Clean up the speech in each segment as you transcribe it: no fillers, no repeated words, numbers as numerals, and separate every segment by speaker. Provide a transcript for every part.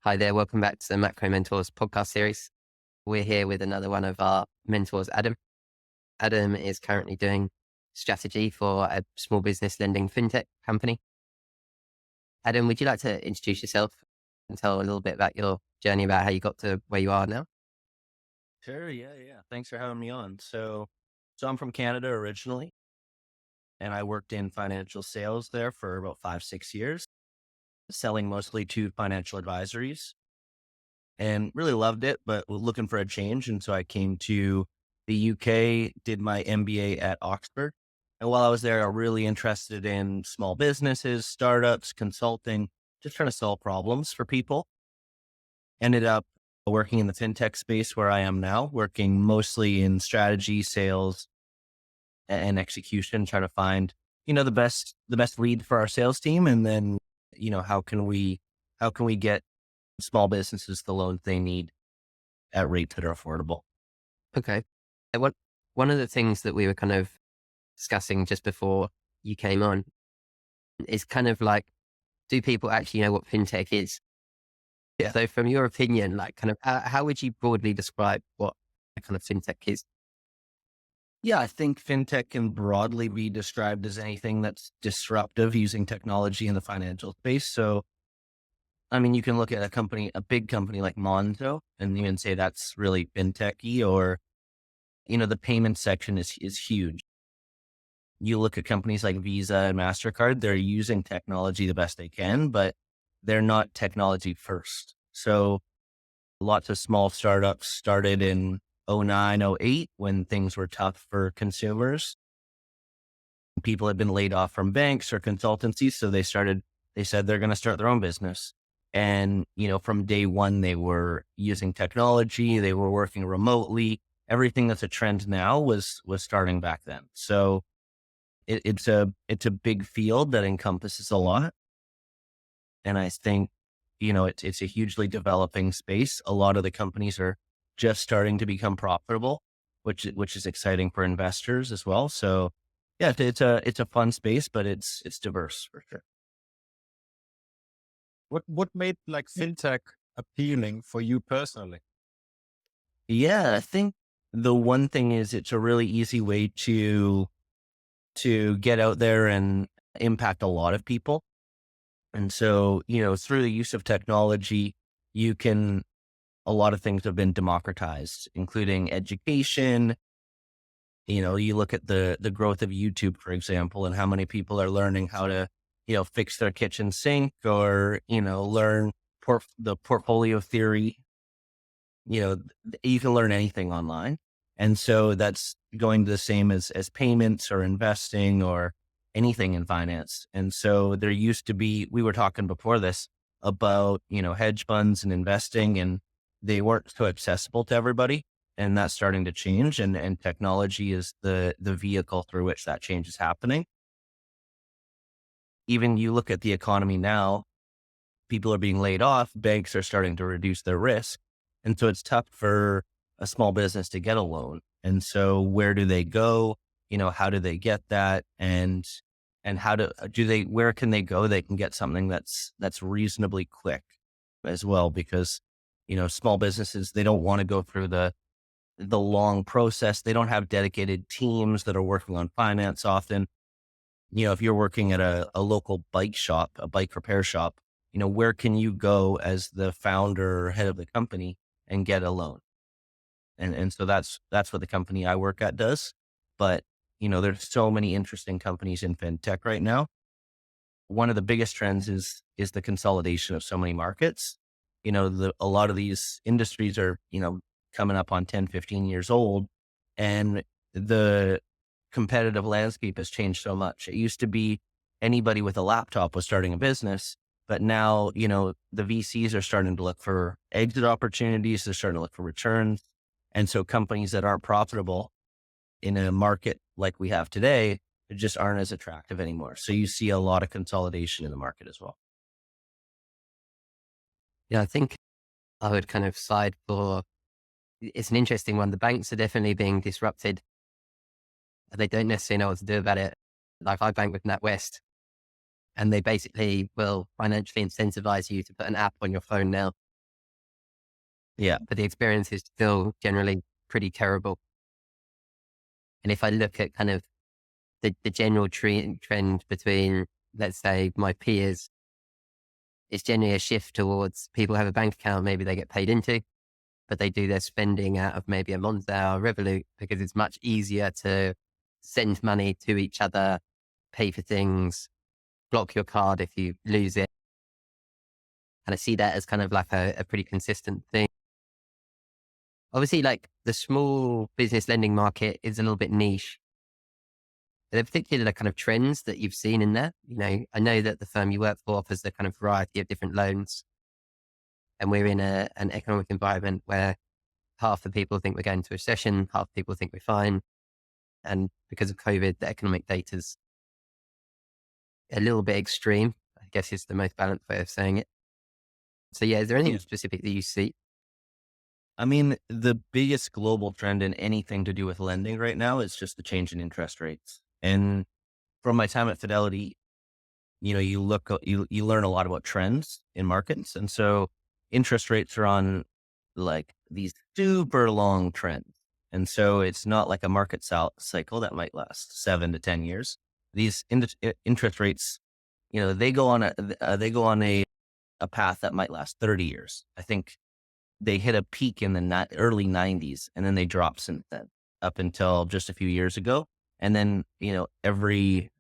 Speaker 1: Hi there. Welcome back to the Macro Mentors podcast series. We're here with another one of our mentors, Adam. Adam is currently doing strategy for a small business lending fintech company. Adam, would you like to introduce yourself and tell a little bit about your journey about how you got to where you are now?
Speaker 2: Sure. Yeah. Thanks for having me on. So I'm from Canada originally, and I worked in financial sales there for about 5, 6 years, selling mostly to financial advisories and really loved it, but was looking for a change. And so I came to the UK, did my MBA at Oxford. And while I was there, I was really interested in small businesses, startups, consulting, just trying to solve problems for people. Ended up working in the fintech space where I am now, working mostly in strategy, sales, and execution, trying to find, the best lead for our sales team. And then, how can we get small businesses the loans they need at rates that are affordable?
Speaker 1: Okay. One of the things that we were kind of discussing just before you came on is kind of like, do people actually know what fintech is?
Speaker 2: Yeah.
Speaker 1: So from your opinion, like kind of how would you broadly describe what a kind of fintech is?
Speaker 2: Yeah. I think fintech can broadly be described as anything that's disruptive using technology in the financial space. So, I mean, you can look at a big company like Monzo and even say that's really fintechy, or, the payment section is huge. You look at companies like Visa and MasterCard, they're using technology the best they can, but they're not technology first. So lots of small startups started in '09, '08 when things were tough for consumers. People had been laid off from banks or consultancies. So they said they're going to start their own business. And, from day one, they were using technology. They were working remotely. Everything that's a trend now was starting back then. So it's a big field that encompasses a lot. And I think, it's a hugely developing space. A lot of the companies are just starting to become profitable, which is exciting for investors as well. So yeah, it's a fun space, but it's diverse for sure.
Speaker 3: What made like fintech appealing for you personally?
Speaker 2: Yeah, I think the one thing is it's a really easy way to get out there and impact a lot of people. And so, through the use of technology, you can a lot of things have been democratized, including education. You look at the growth of YouTube, for example, and how many people are learning how to, fix their kitchen sink, or, learn the portfolio theory. You can learn anything online. And so that's going to the same as payments or investing or anything in finance. And so there used to be, we were talking before this about, hedge funds and investing, and they weren't so accessible to everybody. And that's starting to change. And technology is the vehicle through which that change is happening. Even you look at the economy now, people are being laid off, banks are starting to reduce their risk. And so it's tough for a small business to get a loan. And so where do they go? How do they get that? And how where can they go? They can get something that's reasonably quick as well, because, small businesses, they don't want to go through the long process. They don't have dedicated teams that are working on finance often. If you're working at a local bike shop, a bike repair shop, where can you go as the founder or head of the company and get a loan? And so that's what the company I work at does. But, there's so many interesting companies in fintech right now. One of the biggest trends is the consolidation of so many markets. A lot of these industries are, coming up on 10, 15 years old, and the competitive landscape has changed so much. It used to be anybody with a laptop was starting a business, but now, the VCs are starting to look for exit opportunities. They're starting to look for returns. And so companies that aren't profitable in a market like we have today just aren't as attractive anymore. So you see a lot of consolidation in the market as well.
Speaker 1: Yeah, I think I would kind of side for it's an interesting one. The banks are definitely being disrupted. They don't necessarily know what to do about it. Like I bank with NatWest, and they basically will financially incentivize you to put an app on your phone now.
Speaker 2: Yeah.
Speaker 1: but the experience is still generally pretty terrible. And if I look at kind of the general trend between, let's say, my peers, it's generally a shift towards people have a bank account, maybe they get paid into, but they do their spending out of maybe a Monzo or Revolut because it's much easier to send money to each other, pay for things, block your card if you lose it. And I see that as kind of like a pretty consistent thing. Obviously, like the small business lending market is a little bit niche. Are there particular kind of trends that you've seen in there? I know that the firm you work for offers a kind of variety of different loans, and we're in an economic environment where half the people think we're going to a recession, half the people think we're fine. And because of COVID, the economic data's a little bit extreme, I guess is the most balanced way of saying it. So yeah, is there anything
Speaker 2: Yeah.
Speaker 1: specific that you see?
Speaker 2: I mean, the biggest global trend in anything to do with lending right now is just the change in interest rates. And from my time at Fidelity, you learn a lot about trends in markets. And so interest rates are on like these super long trends. And so it's not like a market cycle that might last 7 to 10 years. These interest rates, they go on a path that might last 30 years. I think they hit a peak in the early 90s, and then they dropped since then up until just a few years ago. And then, every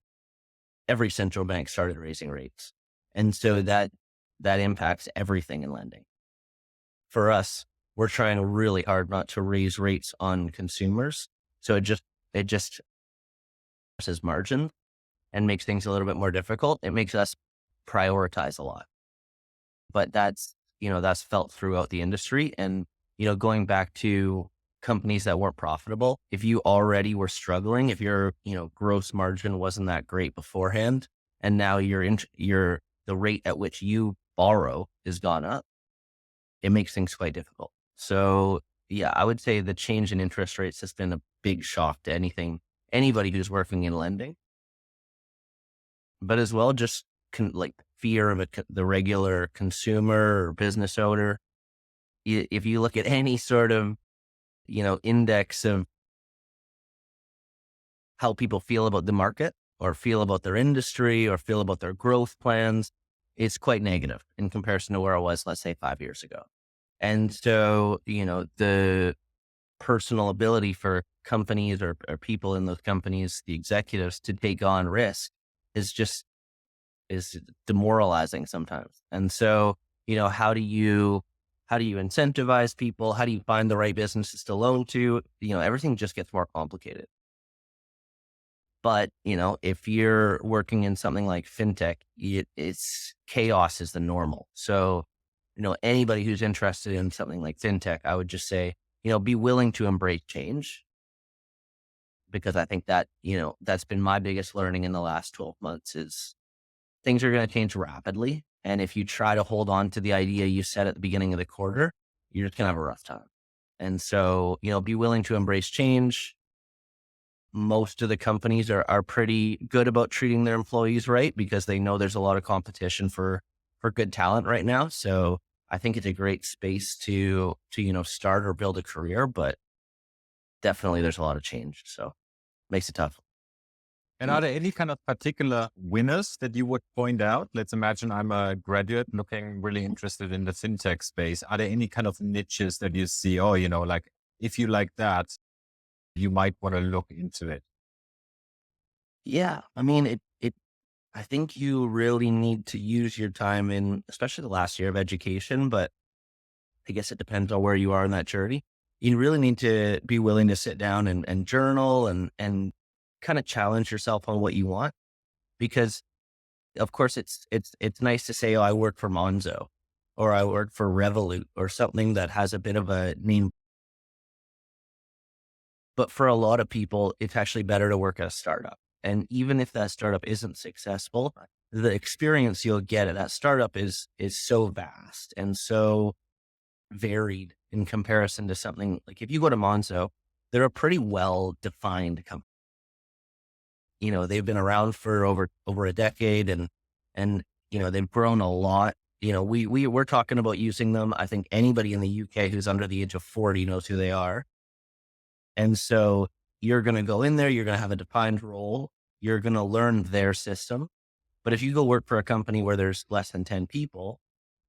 Speaker 2: central bank started raising rates. And so that impacts everything in lending. For us, we're trying really hard not to raise rates on consumers. So it just says margin and makes things a little bit more difficult. It makes us prioritize a lot. But that's felt throughout the industry. And, going back to companies that weren't profitable, if you already were struggling, if your, gross margin wasn't that great beforehand, and now the rate at which you borrow has gone up, it makes things quite difficult. So yeah, I would say the change in interest rates has been a big shock to anybody who's working in lending, but as well, just like fear of the regular consumer or business owner. If you look at any sort of, index of how people feel about the market or feel about their industry or feel about their growth plans, it's quite negative in comparison to where I was, let's say 5 years ago. And so, the personal ability for companies or people in those companies, the executives, to take on risk is demoralizing sometimes. And so, how do you incentivize people? How do you find the right businesses to loan to? Everything just gets more complicated. But, if you're working in something like fintech, it's chaos is the normal. So, anybody who's interested in something like fintech, I would just say, be willing to embrace change, because I think that, that's been my biggest learning in the last 12 months is things are going to change rapidly. And if you try to hold on to the idea you set at the beginning of the quarter, you're just going to have a rough time. And so, be willing to embrace change. Most of the companies are pretty good about treating their employees right because they know there's a lot of competition for good talent right now. So I think it's a great space to start or build a career, but definitely there's a lot of change. So makes it tough.
Speaker 3: And are there any kind of particular winners that you would point out? Let's imagine I'm a graduate looking really interested in the fintech space. Are there any kind of niches that you see? Oh, like if you like that, you might want to look into it.
Speaker 2: Yeah. I mean, I think you really need to use your time in, especially the last year of education, but I guess it depends on where you are in that journey. You really need to be willing to sit down and journal and kind of challenge yourself on what you want, because of course it's nice to say, oh, I work for Monzo or I work for Revolut or something that has a bit of a name. But for a lot of people, it's actually better to work at a startup. And even if that startup isn't successful, the experience you'll get at that startup is so vast and so varied in comparison to something like if you go to Monzo, they're a pretty well-defined company. They've been around for over a decade and they've grown a lot we're talking about using them. I think anybody in the UK who's under the age of 40 knows who they are. And so you're going to go in there, you're going to have a defined role, you're going to learn their system. But if you go work for a company where there's less than 10 people,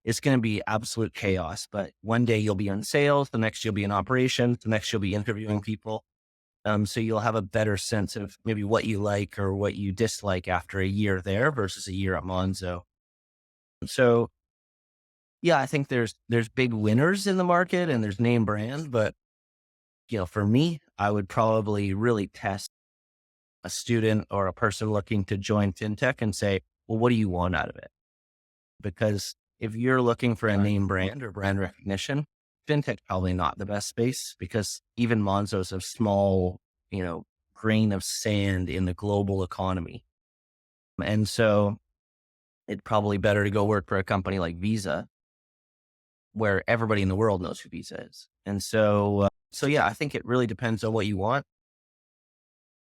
Speaker 2: it's going to be absolute chaos. But one day you'll be in sales, the next you'll be in operations, the next you'll be interviewing people. So you'll have a better sense of maybe what you like or what you dislike after a year there versus a year at Monzo. So yeah, I think there's big winners in the market and there's name brand, but for me, I would probably really test a student or a person looking to join fintech and say, well, what do you want out of it? Because if you're looking for a name brand or brand recognition, fintech's probably not the best space, because even Monzo's a small, grain of sand in the global economy. And so it's probably better to go work for a company like Visa, where everybody in the world knows who Visa is. And so yeah, I think it really depends on what you want.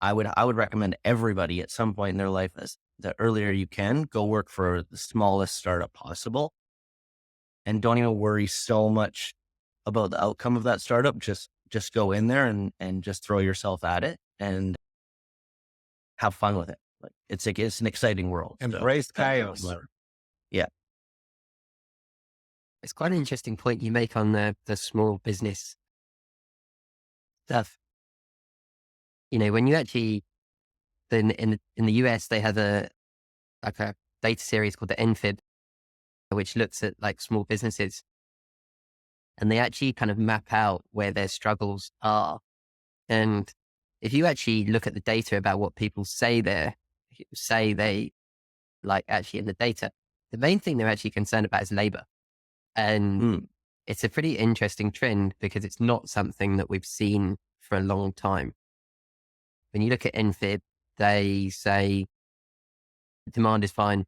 Speaker 2: I would recommend everybody at some point in their life, as the earlier you can, go work for the smallest startup possible, and don't even worry so much about the outcome of that startup. Just go in there and just throw yourself at it and have fun with it. Like it's an exciting world.
Speaker 3: Embrace chaos.
Speaker 2: Yeah.
Speaker 1: It's quite an interesting point you make on the small business stuff. When you actually, in the US, they have a data series called the NFIB, which looks at like small businesses, and they actually kind of map out where their struggles are. And if you actually look at the data about what people say they like actually in the data, the main thing they're actually concerned about is labor. And it's a pretty interesting trend because it's not something that we've seen for a long time. When you look at NFIB, they say demand is fine,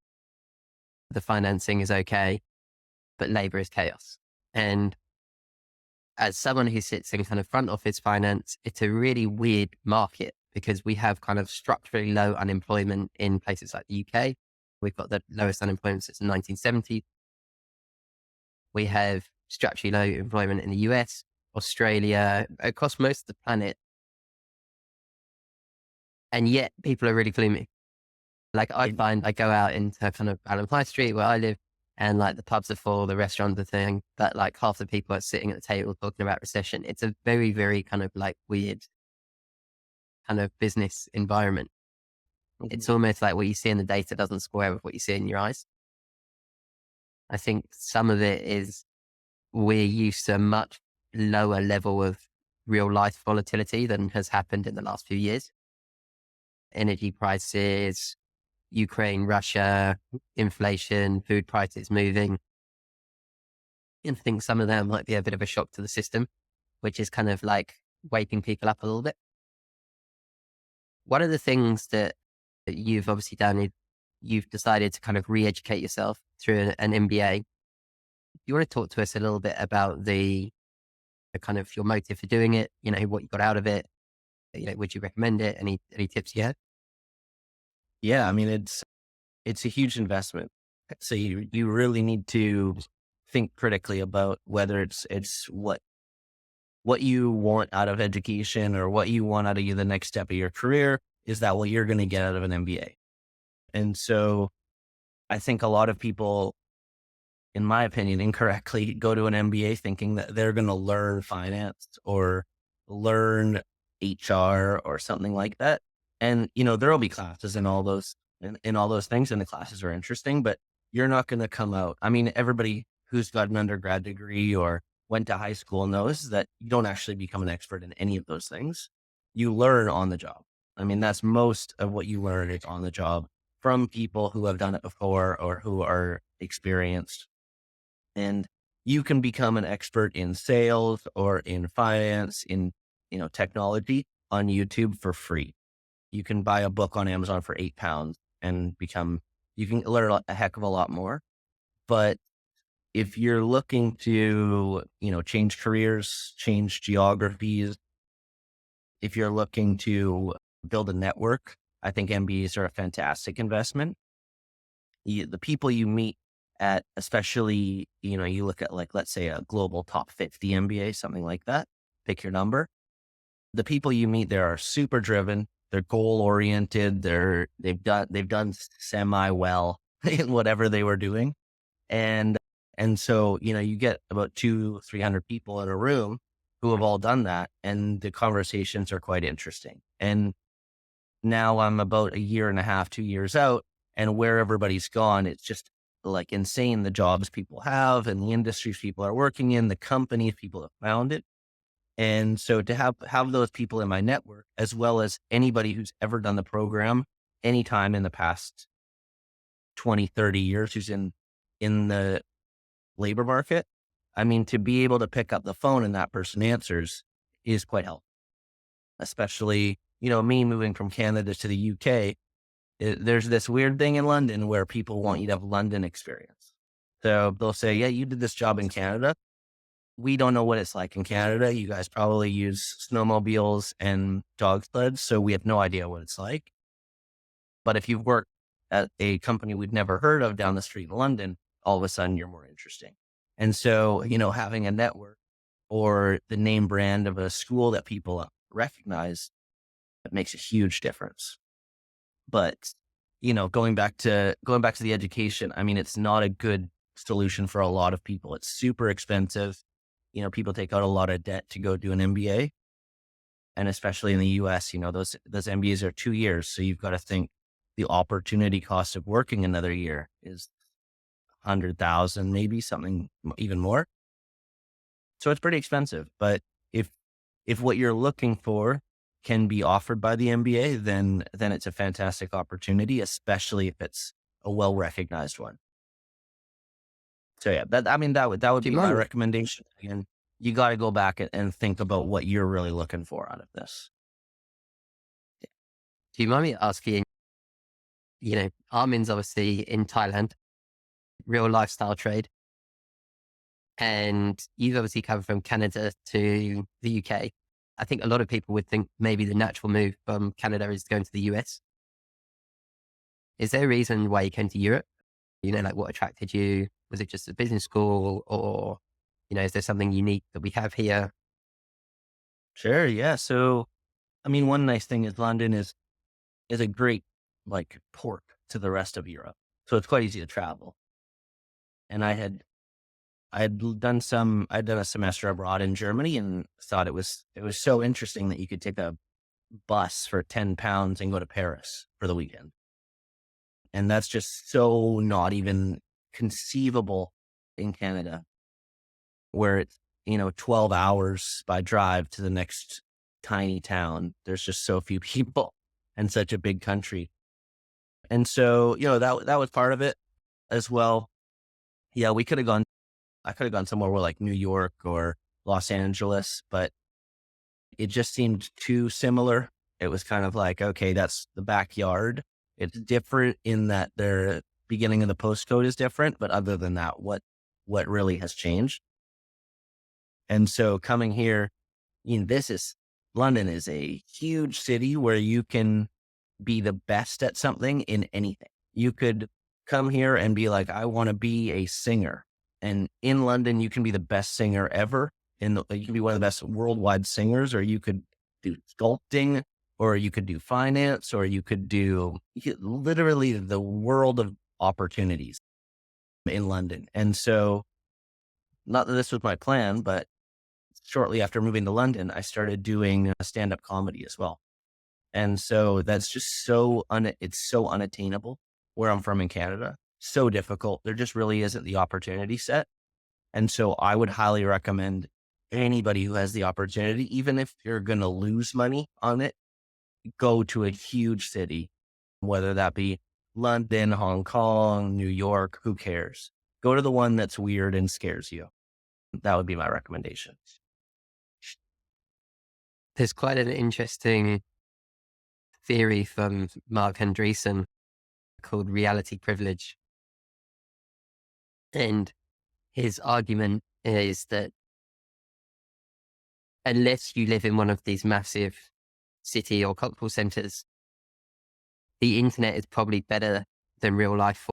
Speaker 1: the financing is okay, but labor is chaos. And as someone who sits in kind of front office finance, it's a really weird market because we have kind of structurally low unemployment in places like the UK. We've got the lowest unemployment since the 1970s. We have structurally low employment in the US, Australia, across most of the planet. And yet people are really gloomy. Like I find I go out into kind of Allen High Street where I live, and like the pubs are full, the restaurants are thing, but like half the people are sitting at the table talking about recession. It's a very, very kind of like weird kind of business environment. It's almost like what you see in the data doesn't square with what you see in your eyes. I think some of it is we're used to a much lower level of real life volatility than has happened in the last few years. Energy prices, Ukraine, Russia, inflation, food prices moving. I think some of them might be a bit of a shock to the system, which is kind of like waking people up a little bit. One of the things that you've obviously done is you've decided to kind of re-educate yourself through an MBA. You want to talk to us a little bit about the kind of your motive for doing it, what you got out of it, would you recommend it? Any tips you have?
Speaker 2: Yeah. I mean, it's a huge investment. So you really need to think critically about whether it's what you want out of education or what you want out of the next step of your career. Is that what you're going to get out of an MBA? And so I think a lot of people, in my opinion, incorrectly go to an MBA thinking that they're going to learn finance or learn HR or something like that. And, there'll be classes in all those things, and the classes are interesting, but you're not going to come out. I mean, everybody who's got an undergrad degree or went to high school knows that you don't actually become an expert in any of those things. You learn on the job. I mean, that's most of what you learn is on the job from people who have done it before or who are experienced. And you can become an expert in sales or in finance, in, technology on YouTube for free. You can buy a book on Amazon for £8 and you can learn a heck of a lot more. But if you're looking to, change careers, change geographies, if you're looking to build a network, I think MBAs are a fantastic investment. The people you meet at, especially, you look at like, let's say a global top 50 MBA, something like that, pick your number. The people you meet there are super driven. They're goal oriented. They've done semi well in whatever they were doing. And so, you get about 200-300 people in a room who have all done that. And the conversations are quite interesting. And now I'm about a year and a half, 2 years out, and where everybody's gone, it's just like insane. The jobs people have and the industries people are working in, the companies people have founded. And so to have those people in my network, as well as anybody who's ever done the program anytime in the past 20-30 years, who's in the labor market, I mean, to be able to pick up the phone and that person answers is quite helpful. Especially, me moving from Canada to the UK, there's this weird thing in London where people want you to have London experience. So they'll say, yeah, you did this job in Canada. We don't know what it's like in Canada. You guys probably use snowmobiles and dog sleds, so we have no idea what it's like. But if you've worked at a company we've never heard of down the street in London, all of a sudden you're more interesting. And so, having a network or the name brand of a school that people recognize, that makes a huge difference. But, going back to the education, I mean, it's not a good solution for a lot of people. It's super expensive. People take out a lot of debt to go do an MBA. And especially in the US, those MBAs are 2 years. So you've got to think the opportunity cost of working another year is 100,000, maybe something even more. So it's pretty expensive. But if what you're looking for can be offered by the MBA, then it's a fantastic opportunity, especially if it's a well-recognized one. So yeah, that would
Speaker 1: Do
Speaker 2: be
Speaker 1: you
Speaker 2: my
Speaker 1: mind?
Speaker 2: recommendation. Again, you got to go back and think about what you're really looking for out of this.
Speaker 1: Do you mind me asking? Armin's obviously in Thailand, real lifestyle trade, and you've obviously come from Canada to the UK. I think a lot of people would think maybe the natural move from Canada is going to the US. Is there a reason why you came to Europe? Like what attracted you? Was it just a business school, or, is there something unique that we have here?
Speaker 2: Sure, yeah. So, one nice thing is London is a great like port to the rest of Europe, so it's quite easy to travel. And I'd done a semester abroad in Germany and thought it was so interesting that you could take a bus for £10 and go to Paris for the weekend. And that's just so not even conceivable in Canada, where it's, 12 hours by drive to the next tiny town. There's just so few people and such a big country. And so, that was part of it as well. Yeah, I could have gone somewhere where like New York or Los Angeles, but it just seemed too similar. It was kind of like, okay, that's the backyard. It's different in that the beginning of the postcode is different, but other than that, what really has changed? And so coming here, London is a huge city where you can be the best at something in anything. You could come here and be like, I want to be a singer. And in London, you can be the best singer ever. You can be one of the best worldwide singers, or you could do sculpting, or you could do finance, or you could do literally the world of opportunities in London. And so, not that this was my plan, but shortly after moving to London, I started doing stand-up comedy as well. And so that's just it's so unattainable where I'm from in Canada. So difficult. There just really isn't the opportunity set. And so I would highly recommend anybody who has the opportunity, even if you're going to lose money on it, go to a huge city, whether that be London, Hong Kong, New York, who cares? Go to the one that's weird and scares you. That would be my recommendation.
Speaker 1: There's quite an interesting theory from Mark Andreessen called reality privilege. And his argument is that unless you live in one of these massive city or cultural centers, the internet is probably better than real life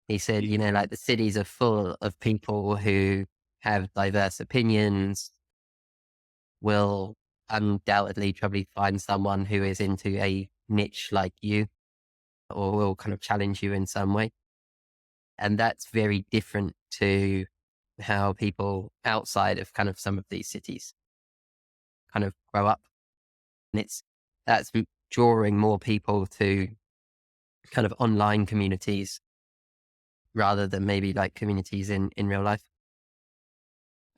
Speaker 1: He said, like the cities are full of people who have diverse opinions, will undoubtedly probably find someone who is into a niche like you, or will kind of challenge you in some way. And that's very different to how people outside of kind of some of these cities kind of grow up. And that's drawing more people to kind of online communities rather than maybe like communities in real life.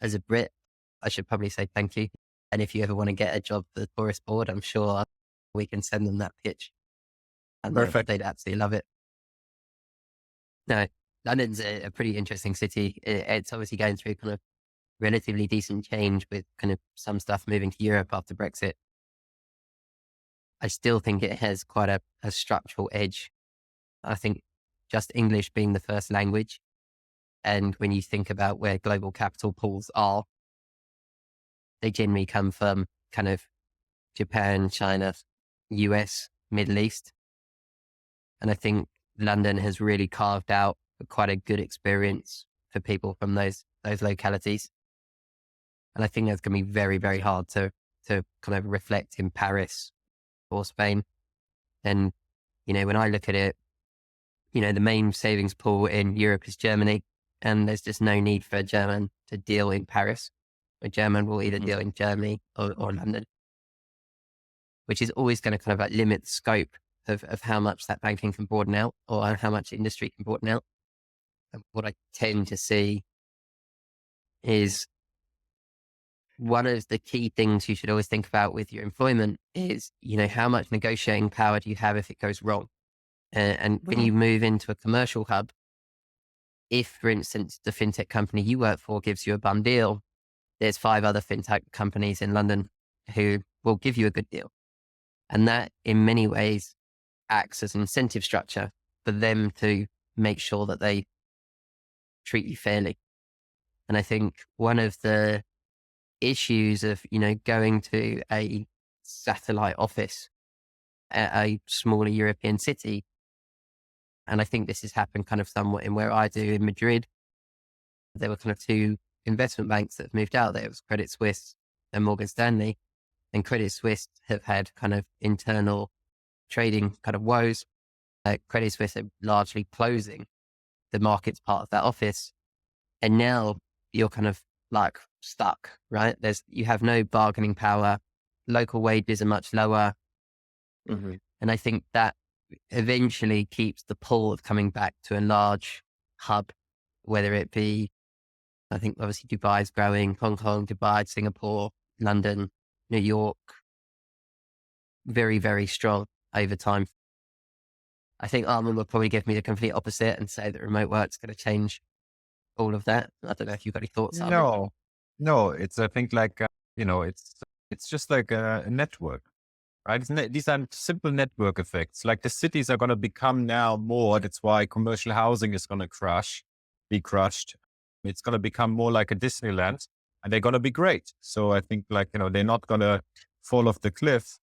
Speaker 1: As a Brit, I should probably say thank you. And if you ever want to get a job for the tourist board, I'm sure we can send them that pitch and
Speaker 2: Perfect.
Speaker 1: they'd absolutely love it. No, London's a pretty interesting city. It's obviously going through kind of relatively decent change with kind of some stuff moving to Europe after Brexit. I still think it has quite a structural edge. I think just English being the first language. And when you think about where global capital pools are, they generally come from kind of Japan, China, US, Middle East. And I think London has really carved out quite a good experience for people from those localities. And I think that's going to be very, very hard to kind of reflect in Paris or Spain. And, when I look at it, the main savings pool in Europe is Germany. And there's just no need for a German to deal in Paris. A German will either deal in Germany or London, which is always going to kind of like limit the scope of how much that banking can broaden out or how much industry can broaden out. And what I tend to see is one of the key things you should always think about with your employment is, how much negotiating power do you have if it goes wrong? And when you move into a commercial hub, if, for instance, the fintech company you work for gives you a bum deal, there's 5 other fintech companies in London who will give you a good deal. And that in many ways acts as an incentive structure for them to make sure that they treat you fairly. And I think one of the issues of, going to a satellite office at a smaller European city, and I think this has happened kind of somewhat in where I do in Madrid, there were kind of 2 investment banks that have moved out there. It was Credit Suisse and Morgan Stanley. And Credit Suisse have had kind of internal trading kind of woes. Credit Suisse are largely closing the markets part of that office. And now you're kind of like stuck, right? You have no bargaining power. Local wages are much lower.
Speaker 2: Mm-hmm.
Speaker 1: And I think that eventually keeps the pull of coming back to a large hub, whether it be, I think obviously Dubai is growing, Hong Kong, Dubai, Singapore, London, New York, very, very strong over time. I think Armin will probably give me the complete opposite and say that remote work's going to change all of that. I don't know if you've got any thoughts, Armin.
Speaker 3: No, it's, I think like, it's just like a network, right? These are simple network effects. Like the cities are going to become now more. That's why commercial housing is going to be crushed. It's going to become more like a Disneyland and they're going to be great. So I think like, they're not going to fall off the cliff.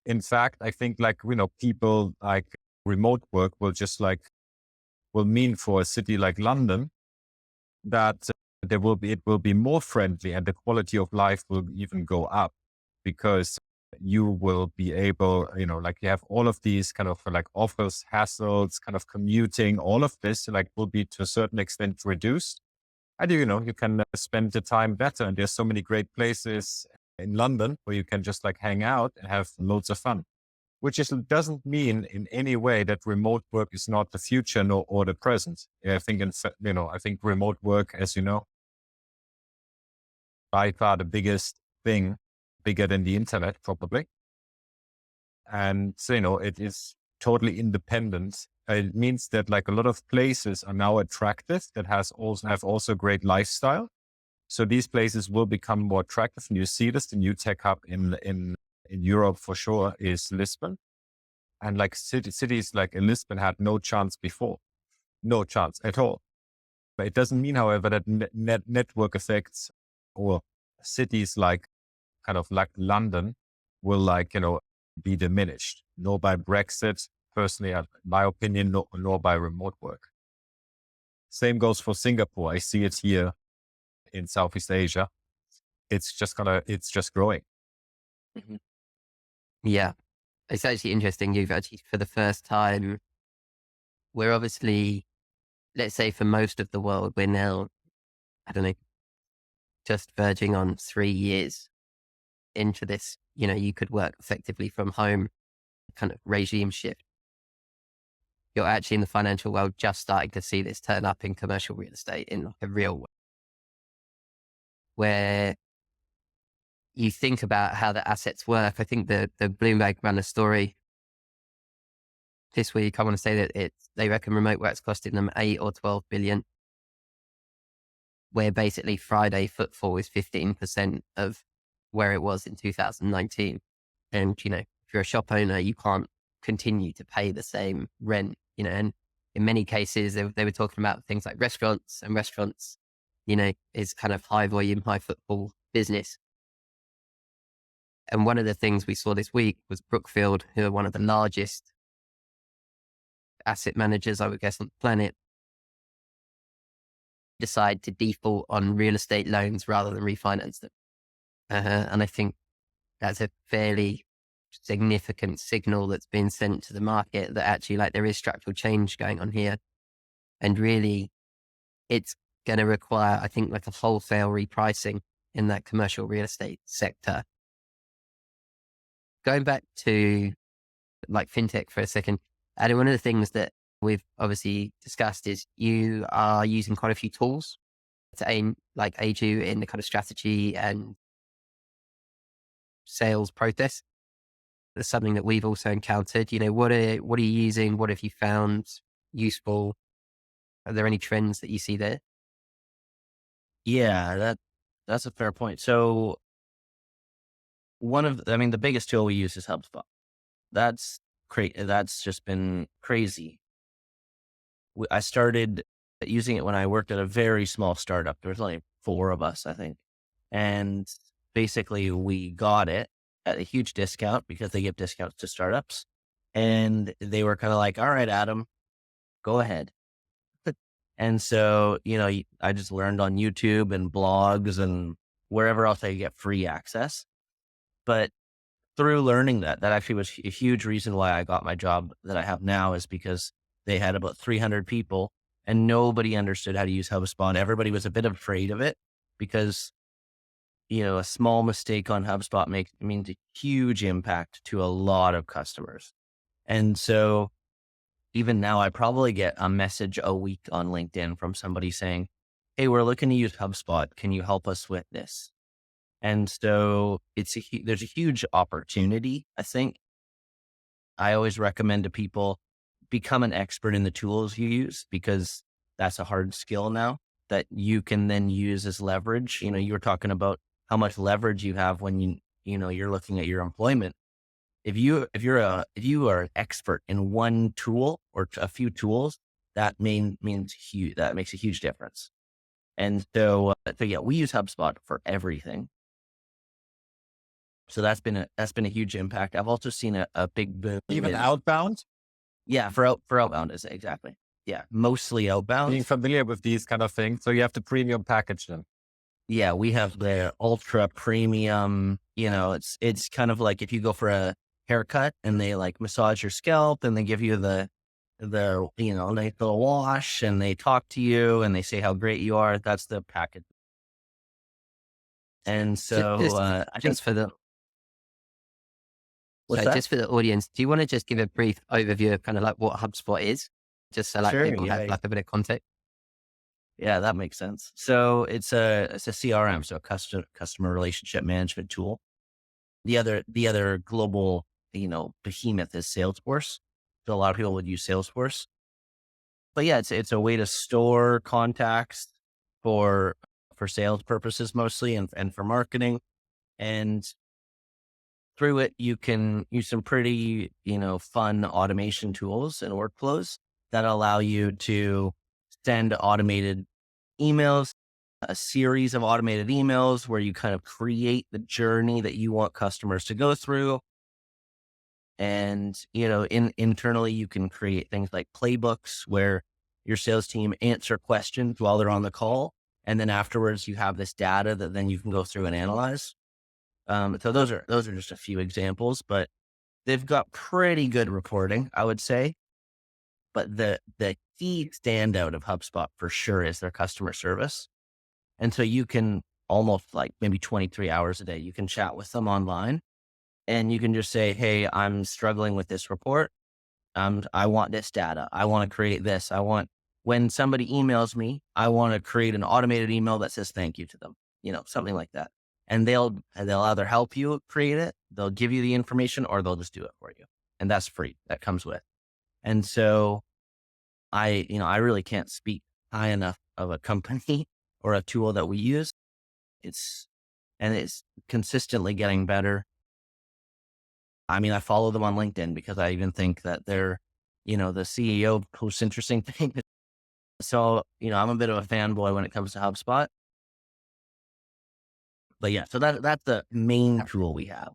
Speaker 3: In fact, I think like, people like remote work will mean for a city like London that it will be more friendly and the quality of life will even go up because you will be able, like you have all of these kind of like office hassles, kind of commuting, all of this like will be to a certain extent reduced. And you can spend the time better. And there's so many great places in London where you can just like hang out and have loads of fun, which doesn't mean in any way that remote work is not the future or the present. I think, I think remote work, as you know, by far the biggest thing, bigger than the internet probably. And so, it is totally independent. It means that like a lot of places are now attractive that have also great lifestyle. So these places will become more attractive. And you see this, the new tech hub in Europe for sure is Lisbon. And like cities like in Lisbon had no chance before, no chance at all. But it doesn't mean, however, that network effects or cities like kind of like London will like, be diminished, nor by Brexit, personally, in my opinion, nor by remote work. Same goes for Singapore. I see it here in Southeast Asia. It's just growing.
Speaker 2: Mhm.
Speaker 1: Yeah. It's actually interesting. You've actually, for the first time, we're obviously, let's say for most of the world, we're now, I don't know, just verging on 3 years into this, you could work effectively from home kind of regime shift. You're actually in the financial world just starting to see this turn up in commercial real estate in like a real way, where you think about how the assets work. I think the Bloomberg ran a story this week. I want to say that they reckon remote work's costing them 8 or 12 billion, where basically Friday footfall is 15% of where it was in 2019. And, if you're a shop owner, you can't continue to pay the same rent, and in many cases, they were talking about things like restaurants, and restaurants, is kind of high volume, high footfall business. And one of the things we saw this week was Brookfield, who are one of the largest asset managers, I would guess, on the planet, decide to default on real estate loans rather than refinance them. And I think that's a fairly significant signal that's been sent to the market that actually there is structural change going on here. And really it's going to require, I think, a wholesale repricing in that commercial real estate sector. Going back to fintech for a second, Adam, one of the things that we've obviously discussed is you are using quite a few tools to aid you in the kind of strategy and sales process. That's something that we've also encountered. What are you using? What have you found useful? Are there any trends that you see there?
Speaker 2: Yeah, that's a fair point. So the biggest tool we use is HubSpot. That's That's just been crazy. I started using it when I worked at a very small startup. There was only 4 of us, I think. And basically we got it at a huge discount because they give discounts to startups. And they were kind of like, all right, Adam, go ahead. And so, I just learned on YouTube and blogs and wherever else I could get free access. But through learning that actually was a huge reason why I got my job that I have now, is because they had about 300 people and nobody understood how to use HubSpot. Everybody was a bit afraid of it because, a small mistake on HubSpot means a huge impact to a lot of customers. And so even now, I probably get a message a week on LinkedIn from somebody saying, hey, we're looking to use HubSpot. Can you help us with this? And so there's a huge opportunity, I think. I always recommend to people become an expert in the tools you use, because that's a hard skill now that you can then use as leverage. You were talking about how much leverage you have when you're looking at your employment. If you are an expert in one tool or a few tools, that means huge. That makes a huge difference. And so yeah, we use HubSpot for everything. So that's been a huge impact. I've also seen a big boom.
Speaker 3: Even outbound?
Speaker 2: Yeah, for outbound is exactly. Yeah, mostly outbound.
Speaker 3: Being familiar with these kind of things. So you have the premium package then.
Speaker 2: Yeah, we have the ultra premium, it's kind of like if you go for a haircut and they massage your scalp and they give you the nice little wash and they talk to you and they say how great you are. That's the package. And so
Speaker 1: just for the
Speaker 2: What's that?
Speaker 1: just for the audience, do you want to just give a brief overview of kind of what HubSpot is? Just so
Speaker 2: Sure,
Speaker 1: people
Speaker 2: yeah.
Speaker 1: have a bit of context.
Speaker 2: Yeah, that makes sense. So it's a CRM, so a customer relationship management tool. The other global, behemoth is Salesforce. So a lot of people would use Salesforce. But yeah, it's a way to store contacts for sales purposes mostly and for marketing. And through it, you can use some pretty, fun automation tools and workflows that allow you to send automated emails, a series of automated emails where you kind of create the journey that you want customers to go through. And, internally you can create things like playbooks where, your sales team answer questions while they're on the call. And then afterwards you have this data that then you can go through and analyze. So those are just a few examples, but they've got pretty good reporting, I would say. But the key standout of HubSpot for sure is their customer service. And so you can almost like maybe 23 hours a day, you can chat with them online and you can just say, hey, I'm struggling with this report. I want this data. I want to create this. When somebody emails me, I want to create an automated email that says thank you to them, something like that. And they'll either help you create it, they'll give you the information, or they'll just do it for you. And that's free. That comes with. And so I really can't speak high enough of a company or a tool that we use. It's consistently getting better. I mean, I follow them on LinkedIn because I even think that they're, the CEO posts interesting things. So, I'm a bit of a fanboy when it comes to HubSpot. But yeah, so that's the main tool we have.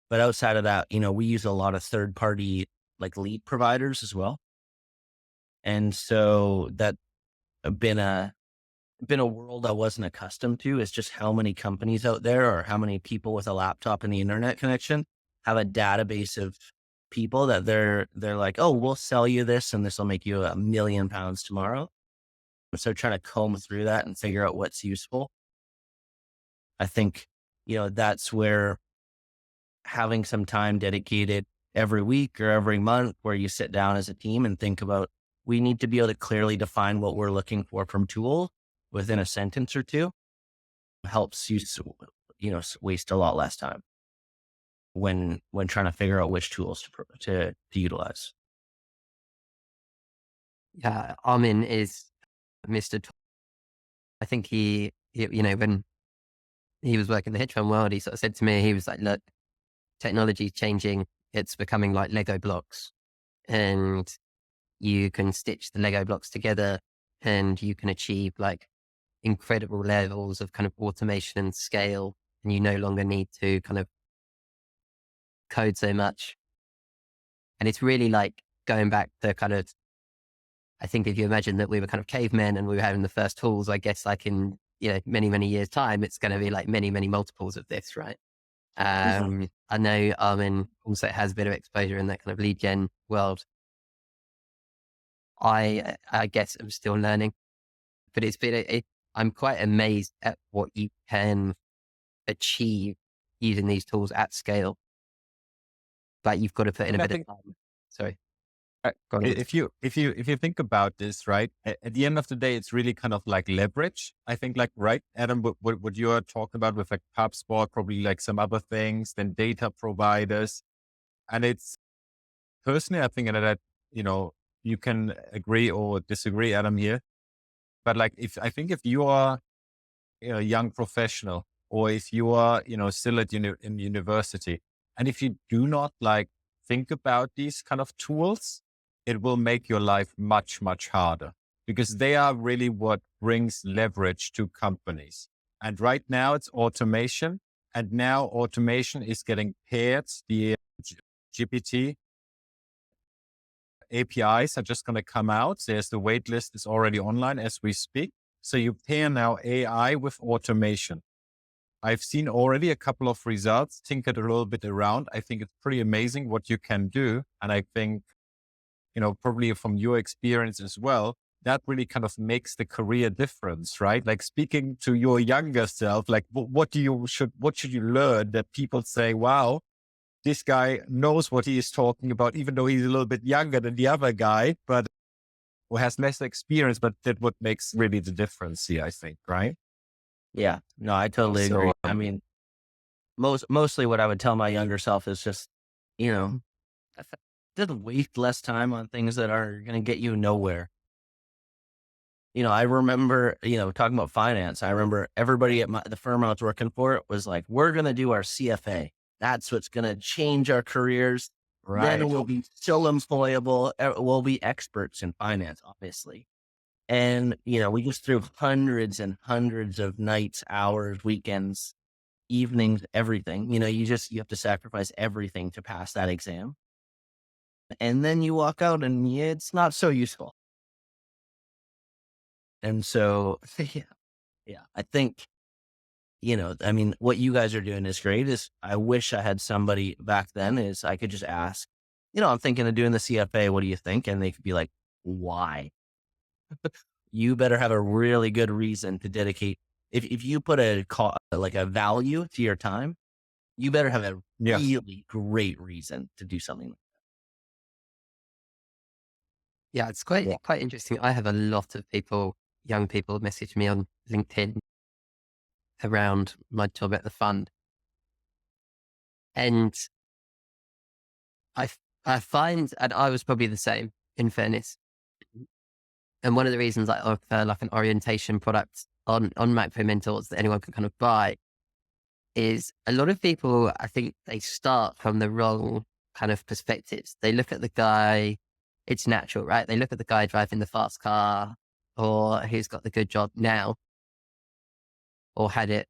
Speaker 2: But outside of that, we use a lot of third-party like lead providers as well. And so that's been a world I wasn't accustomed to. It's just how many companies out there or how many people with a laptop and the internet connection have a database of people that they're like, oh, we'll sell you this and this will make you £1 million tomorrow. So trying to comb through that and figure out what's useful. I think, that's where having some time dedicated every week or every month where you sit down as a team and think about, we need to be able to clearly define what we're looking for from tools within a sentence or two, helps you, waste a lot less time when trying to figure out which tools to utilize.
Speaker 1: Yeah, Armin is Mr. I think he, when he was working in the hedge fund world, he sort of said to me, he was like, look, technology's changing. It's becoming like Lego blocks, and you can stitch the Lego blocks together and you can achieve like incredible levels of kind of automation and scale. And you no longer need to kind of code so much. And it's really like going back to kind of, I think if you imagine that we were kind of cavemen and we were having the first tools, I guess like in, many, many years time, it's going to be like many, many multiples of this, right? I know Armin also has a bit of exposure in that kind of lead gen world. I guess I'm still learning, but it's been, I'm quite amazed at what you can achieve using these tools at scale. But you've got to put in
Speaker 3: And
Speaker 1: a
Speaker 3: I
Speaker 1: bit
Speaker 3: think
Speaker 1: of time. Sorry.
Speaker 3: Go on. If you think about this, right, at the end of the day, it's really kind of like leverage. I think, like, right, Adam, what you are talking about with like HubSpot, probably like some other things, then data providers, and it's personally, I think that you can agree or disagree, Adam, here, but like if you are a young professional, or if you are still at in university, and if you do not like think about these kind of tools, it will make your life much, much harder, because they are really what brings leverage to companies. And right now it's automation, and now automation is getting paired. The GPT APIs are just going to come out. There's the wait list is already online as we speak. So you pair now AI with automation. I've seen already a couple of results, tinkered a little bit around. I think it's pretty amazing what you can do. And I think, probably from your experience as well, that really kind of makes the career difference, right? Like, speaking to your younger self, like what should you learn that people say, wow, this guy knows what he is talking about, even though he's a little bit younger than the other guy, but who has less experience, but that what makes really the difference here, I think, right?
Speaker 2: Yeah, no, I totally
Speaker 3: So,
Speaker 2: agree. I mean, mostly what I would tell my younger self is just, just waste less time on things that are going to get you nowhere. I remember, talking about finance, I remember everybody at the firm I was working for was like, we're going to do our CFA. That's what's going to change our careers.
Speaker 3: right.
Speaker 2: Then we'll be so employable. We'll be experts in finance, obviously. And, we just threw hundreds and hundreds of nights, hours, weekends, evenings, everything. You have to sacrifice everything to pass that exam. And then you walk out and it's not so useful. And so, yeah, I think, I mean, what you guys are doing is great. Is I wish I had somebody back then is I could just ask, I'm thinking of doing the CFA. What do you think? And they could be like, why? You better have a really good reason to dedicate. If you put like a value to your time, you better have a
Speaker 3: Yeah.
Speaker 2: really great reason to do something.
Speaker 1: Yeah, it's quite interesting. I have a lot of young people message me on LinkedIn around my job at the fund. And I find, and I was probably the same, in fairness. And one of the reasons I offer like an orientation product on Macro Mentors that anyone can kind of buy is a lot of people, I think they start from the wrong kind of perspectives. They look at the guy, it's natural, right? They look at the guy driving the fast car or who's got the good job now or had it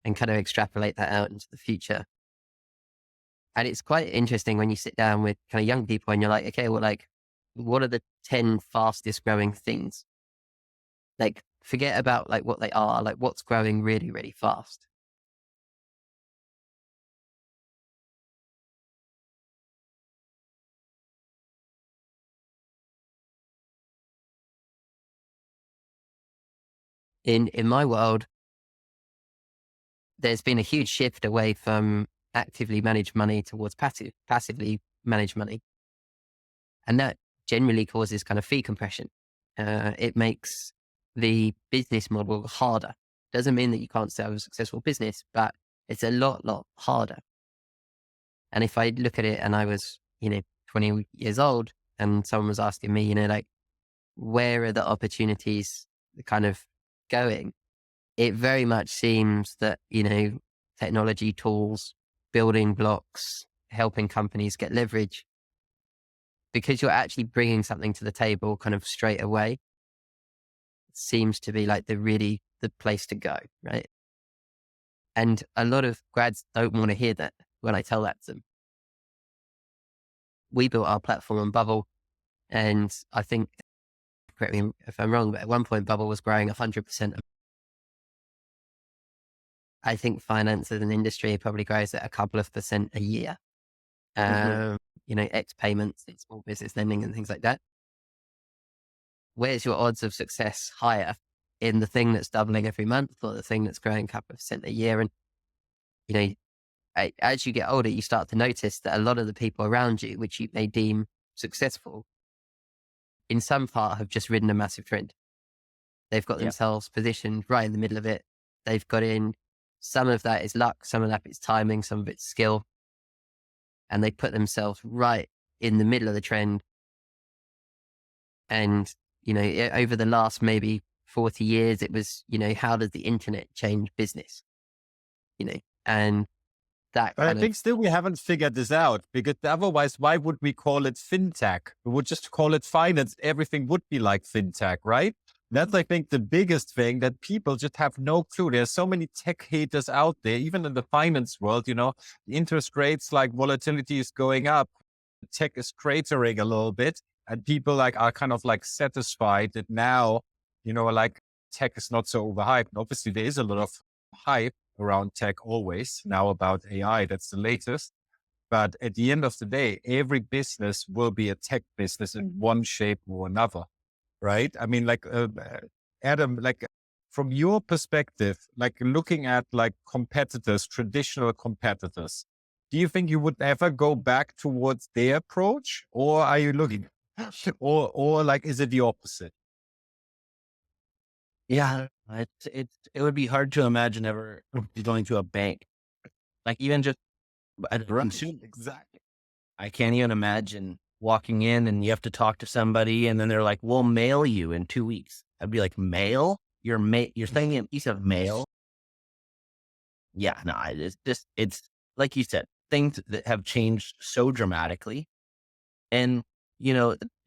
Speaker 1: and kind of extrapolate that out into the future. And it's quite interesting when you sit down with kind of young people and you're like, okay, well, like, what are the 10 fastest growing things? Like, forget about like what they are, like what's growing really, really fast. In my world, there's been a huge shift away from actively managed money towards passively managed money. And that generally causes kind of fee compression. It makes the business model harder. Doesn't mean that you can't still have a successful business, but it's a lot harder. And if I look at it and I was, 20 years old and someone was asking me, like, where are the opportunities kind of going? It very much seems that, technology tools, building blocks, helping companies get leverage, because you're actually bringing something to the table kind of straight away, seems to be like the place to go, right? And a lot of grads don't want to hear that when I tell that to them. We built our platform on Bubble, and I think, correct me if I'm wrong, but at one point Bubble was growing 100%. I think finance as an industry probably grows at a couple of percent a year. X payments, small business lending and things like that. Where's your odds of success higher in the thing that's doubling every month or the thing that's growing a couple of percent a year? And, as you get older, you start to notice that a lot of the people around you, which you may deem successful, in some part have just ridden a massive trend. They've got themselves positioned right in the middle of it. They've got in, some of that is luck, some of that is timing, some of it's skill. And they put themselves right in the middle of the trend. And, over the last maybe 40 years, it was, how does the internet change business? And that
Speaker 3: But I think still we haven't figured this out, because otherwise, why would we call it fintech? We would just call it finance. Everything would be like fintech, right? That's, I think, the biggest thing, that people just have no clue. There's so many tech haters out there, even in the finance world, the interest rates, like volatility is going up. Tech is cratering a little bit, and people are kind of like satisfied that now, like tech is not so overhyped. And obviously there is a lot of hype around tech always now about AI. That's the latest. But at the end of the day, every business will be a tech business in one shape or another. Right? I mean, Adam, from your perspective, looking at competitors, traditional competitors, do you think you would ever go back towards their approach, or are you looking, or is it the opposite?
Speaker 2: Yeah, it would be hard to imagine ever going to a bank, even just as a consumer.
Speaker 3: Exactly.
Speaker 2: I can't even imagine walking in and you have to talk to somebody and then they're like, we'll mail you in 2 weeks. I'd be like, mail? You're sending me a piece of mail? Yeah, no, it's like you said, things that have changed so dramatically. And,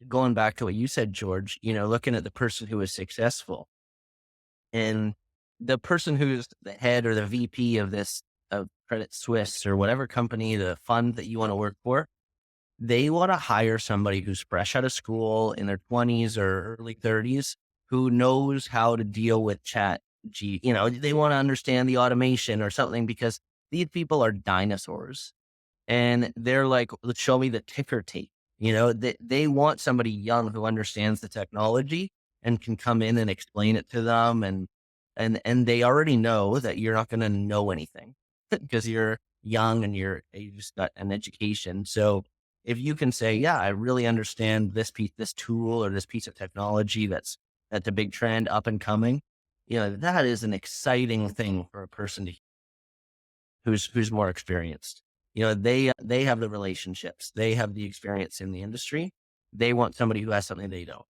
Speaker 2: going back to what you said, George, looking at the person who is successful and the person who's the head or the VP of Credit Suisse or whatever company, the fund that you want to work for, they want to hire somebody who's fresh out of school in their 20s or early 30s who knows how to deal with they want to understand the automation or something, because these people are dinosaurs and they're like, let's show me the ticker tape. They want somebody young who understands the technology and can come in and explain it to them. And they already know that you're not going to know anything because you're young and you just got an education. So if you can say, yeah, I really understand this tool or this piece of technology that's a big trend up and coming, that is an exciting thing for a person who's more experienced. They have the relationships, they have the experience in the industry. They want somebody who has something they don't.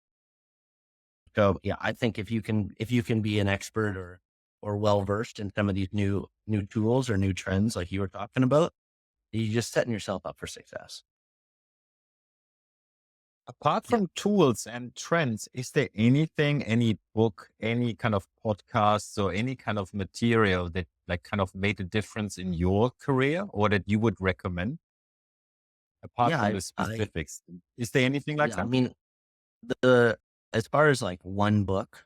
Speaker 2: So yeah, I think if you can be an expert or well-versed in some of these new tools or new trends, like you were talking about, you're just setting yourself up for success.
Speaker 3: Apart from tools and trends, is there anything, any book, any kind of podcasts or any kind of material that like kind of made a difference in your career or that you would recommend? Apart
Speaker 2: Yeah,
Speaker 3: from the specifics, is there anything like
Speaker 2: I
Speaker 3: that?
Speaker 2: mean, as far as like one book,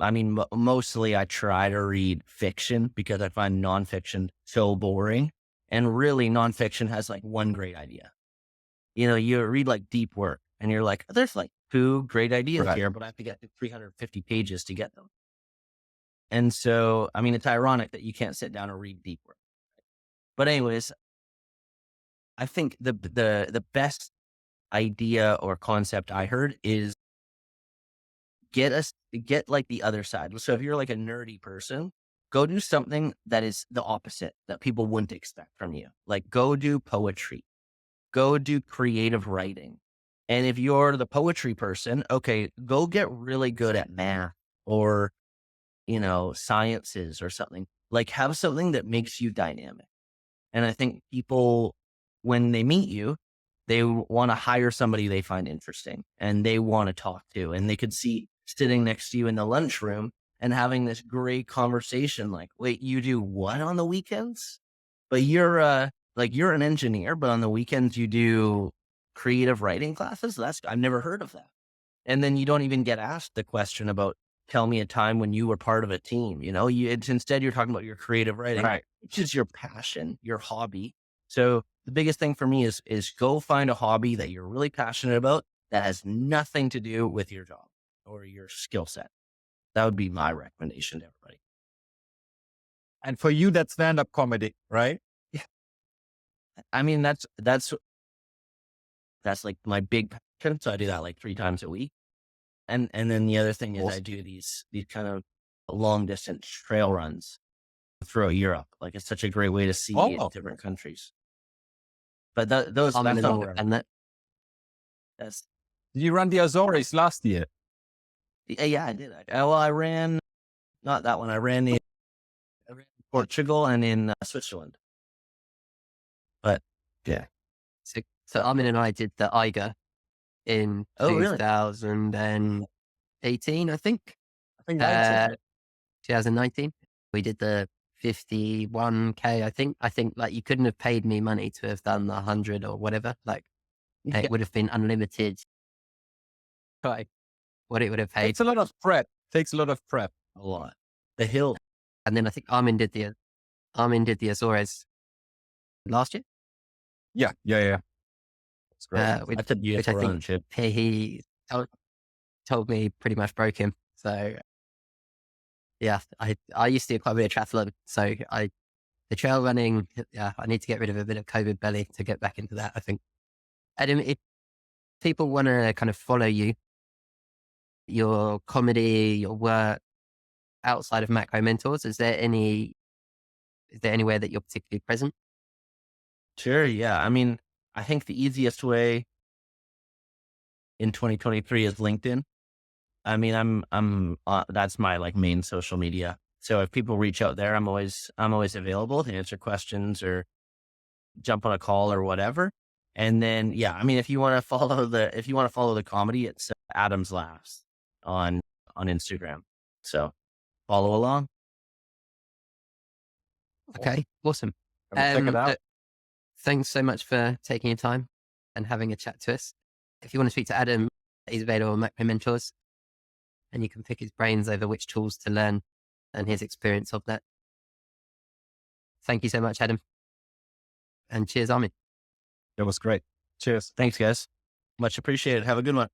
Speaker 2: I mean, mostly I try to read fiction because I find nonfiction so boring. And really, nonfiction has like one great idea. You read like deep work and you're like, there's like 2 great ideas
Speaker 3: Right.
Speaker 2: here, but I have to get to 350 pages to get them. And so, I mean, it's ironic that you can't sit down and read deep work. But anyways, I think the best idea or concept I heard is get like the other side. So if you're like a nerdy person, go do something that is the opposite that people wouldn't expect from you. Like go do poetry, go do creative writing. And if you're the poetry person, okay, go get really good at math or, sciences or something. Like have something that makes you dynamic. And I think people, when they meet you, they want to hire somebody they find interesting and they want to talk to, and they could see sitting next to you in the lunchroom and having this great conversation. Like, wait, you do what on the weekends? But you're an engineer, but on the weekends you do creative writing classes. I've never heard of that. And then you don't even get asked the question about, tell me a time when you were part of a team. Instead you're talking about your creative writing,
Speaker 3: Right.
Speaker 2: which is your passion, your hobby. So the biggest thing for me is go find a hobby that you're really passionate about that has nothing to do with your job or your skill set. That would be my recommendation to everybody.
Speaker 3: And for you, that's stand-up comedy, right?
Speaker 2: I mean, that's like my big passion. So I do that like 3 times a week. And then the other thing is I do these kind of long distance trail runs throughout Europe. Like it's such a great way to see different countries. But those
Speaker 1: I'm
Speaker 2: that's
Speaker 1: in
Speaker 2: not
Speaker 1: the-
Speaker 2: where
Speaker 1: and that
Speaker 2: that's
Speaker 3: Did you run the Azores last year?
Speaker 2: yeah, I did. I ran not that one. I ran in Portugal and in Switzerland. But yeah.
Speaker 1: so Armin and I did the Eiger in
Speaker 2: Oh, really?
Speaker 1: 2018, I think.
Speaker 2: I think that's it.
Speaker 1: 2019. We did the 51K, I think. I think like you couldn't have paid me money to have done the 100 or whatever. Like it would have been unlimited. Like what it would have paid.
Speaker 3: Takes a lot of prep.
Speaker 2: A lot. The hill.
Speaker 1: And then I think Armin did the Azores last year.
Speaker 3: Yeah. That's great.
Speaker 1: Which
Speaker 2: That's a beautiful
Speaker 1: I think
Speaker 2: run, Chip.
Speaker 1: he told me pretty much broke him. So yeah, I used to do quite a bit of triathlon. So the trail running, yeah, I need to get rid of a bit of COVID belly to get back into that, I think. Adam, if people want to kind of follow you, your comedy, your work outside of Macro Mentors, is there anywhere that you're particularly present?
Speaker 2: Sure. Yeah. I mean, I think the easiest way in 2023 is LinkedIn. I mean, that's my like main social media. So if people reach out there, I'm always available to answer questions or jump on a call or whatever. And then, yeah, I mean, if you want to follow the comedy, it's Adam's Laughs on Instagram. So follow along.
Speaker 1: Okay, awesome.
Speaker 3: Check it out.
Speaker 1: Thanks so much for taking your time and having a chat to us. If you want to speak to Adam, he's available on Macro Mentors. and you can pick his brains over which tools to learn and his experience of that. Thank you so much, Adam. And cheers, Armin.
Speaker 3: That was great. Cheers.
Speaker 2: Thanks, guys. Much appreciated. Have a good one.